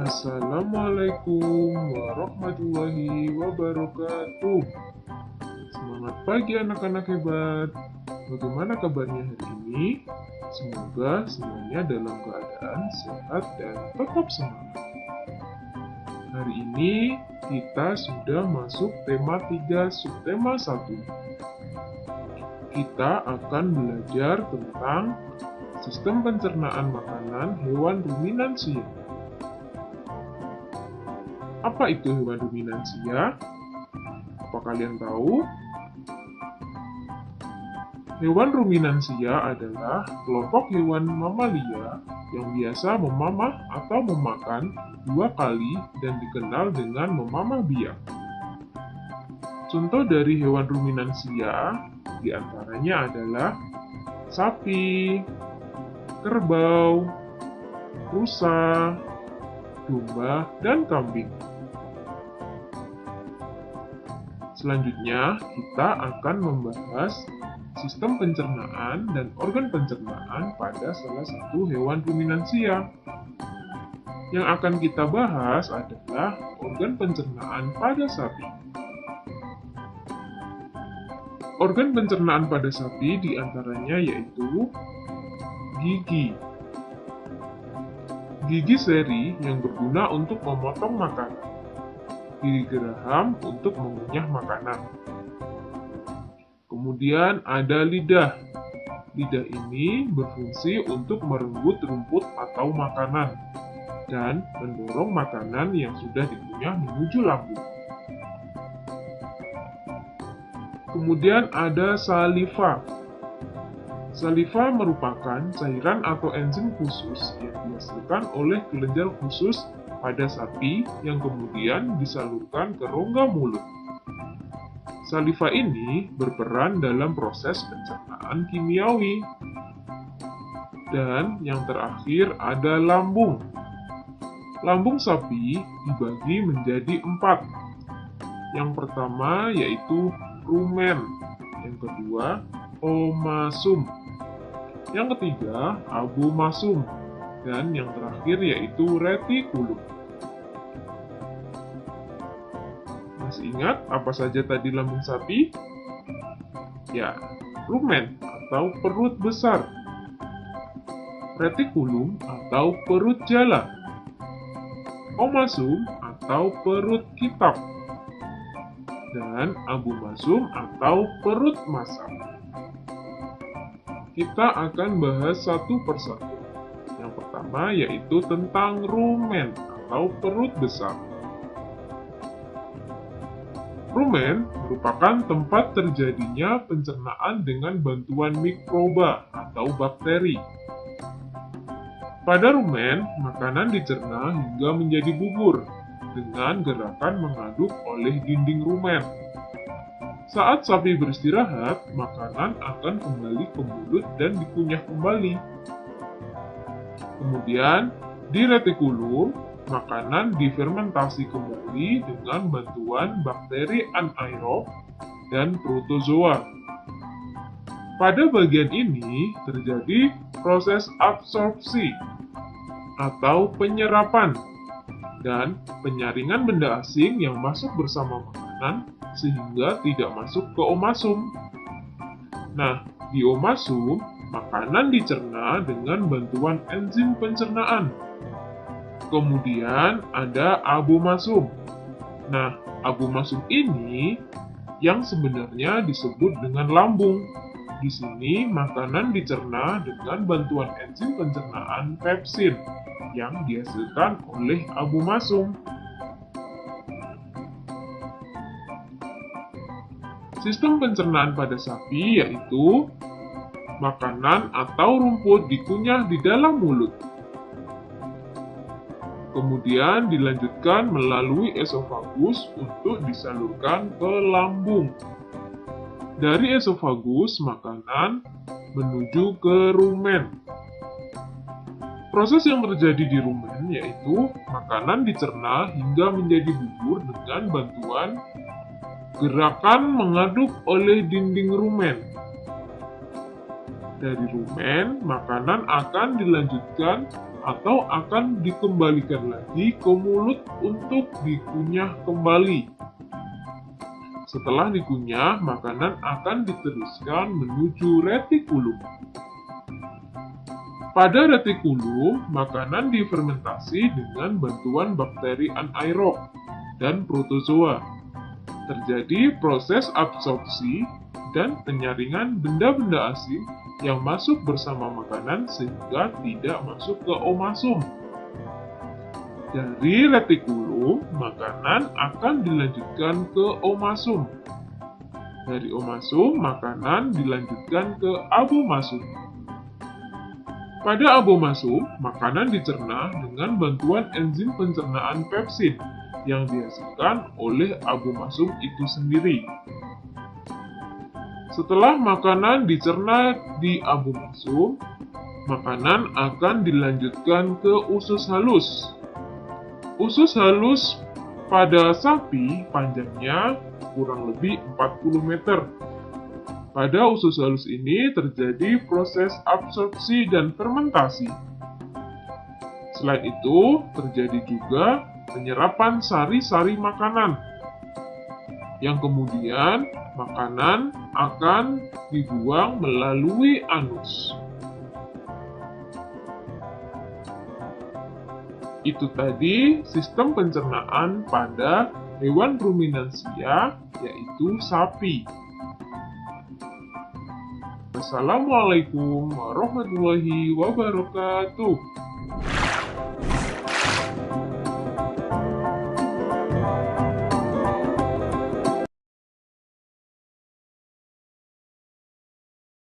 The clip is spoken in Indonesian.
Assalamualaikum warahmatullahi wabarakatuh. Semangat pagi anak-anak hebat. Bagaimana kabarnya hari ini? Semoga semuanya dalam keadaan sehat dan tetap semangat. Hari ini kita sudah masuk tema 3 subtema 1. Kita akan belajar tentang sistem pencernaan makanan hewan ruminansia. Apa itu hewan ruminansia? Apa kalian tahu? Hewan ruminansia adalah kelompok hewan mamalia yang biasa memamah atau memakan 2 kali dan dikenal dengan memamah biak. Contoh dari hewan ruminansia diantaranya adalah sapi, kerbau, rusa, domba, dan kambing. Selanjutnya, kita akan membahas sistem pencernaan dan organ pencernaan pada salah satu hewan ruminansia. Yang akan kita bahas adalah organ pencernaan pada sapi. Organ pencernaan pada sapi diantaranya yaitu gigi. Gigi seri yang berguna untuk memotong makanan. Gigi geraham untuk mengunyah makanan. Kemudian ada lidah. Lidah ini berfungsi untuk merenggut rumput atau makanan dan mendorong makanan yang sudah dikunyah menuju lambung. Kemudian ada saliva. Saliva merupakan cairan atau enzim khusus yang dihasilkan oleh kelenjar khusus pada sapi yang kemudian disalurkan ke rongga mulut. Saliva ini berperan dalam proses pencernaan kimiawi. Dan yang terakhir ada lambung. Lambung sapi dibagi menjadi 4. Yang pertama yaitu rumen, yang kedua omasum, yang ketiga abomasum, dan yang terakhir yaitu retikulum. Masih ingat apa saja tadi lambung sapi? Ya, rumen atau perut besar, retikulum atau perut jala, omasum atau perut kitab, dan abomasum atau perut masak. Kita akan bahas satu persatu. Yang pertama yaitu tentang rumen atau perut besar. Rumen merupakan tempat terjadinya pencernaan dengan bantuan mikroba atau bakteri. Pada rumen, makanan dicerna hingga menjadi bubur dengan gerakan mengaduk oleh dinding rumen. Saat sapi beristirahat, makanan akan kembali ke mulut dan dikunyah kembali. Kemudian, di retikulum, makanan difermentasi kembali dengan bantuan bakteri anaerob dan protozoa. Pada bagian ini terjadi proses absorpsi atau penyerapan dan penyaringan benda asing yang masuk bersama makanan sehingga tidak masuk ke omasum. Nah, di omasum, makanan dicerna dengan bantuan enzim pencernaan. Kemudian ada abomasum. Nah, abomasum ini yang sebenarnya disebut dengan lambung. Di sini makanan dicerna dengan bantuan enzim pencernaan pepsin yang dihasilkan oleh abomasum. Sistem pencernaan pada sapi yaitu makanan atau rumput dikunyah di dalam mulut. Kemudian dilanjutkan melalui esofagus untuk disalurkan ke lambung. Dari esofagus, makanan menuju ke rumen. Proses yang terjadi di rumen yaitu makanan dicerna hingga menjadi bubur dengan bantuan gerakan mengaduk oleh dinding rumen. Dari rumen, makanan akan dilanjutkan atau akan dikembalikan lagi ke mulut untuk dikunyah kembali. Setelah dikunyah, makanan akan diteruskan menuju retikulum. Pada retikulum, makanan difermentasi dengan bantuan bakteri anaerob dan protozoa. Terjadi proses absorpsi dan penyaringan benda-benda asing yang masuk bersama makanan sehingga tidak masuk ke omasum. Dari retikulum, makanan akan dilanjutkan ke omasum. Dari omasum, makanan dilanjutkan ke abomasum. Pada abomasum, makanan dicerna dengan bantuan enzim pencernaan pepsin yang dihasilkan oleh abomasum itu sendiri. Setelah makanan dicerna di abomasum, makanan akan dilanjutkan ke usus halus. Usus halus pada sapi panjangnya kurang lebih 40 meter. Pada usus halus ini terjadi proses absorpsi dan fermentasi. Selain itu, terjadi juga penyerapan sari-sari makanan, yang kemudian makanan akan dibuang melalui anus. Itu tadi sistem pencernaan pada hewan ruminansia, yaitu sapi. Wassalamualaikum warahmatullahi wabarakatuh.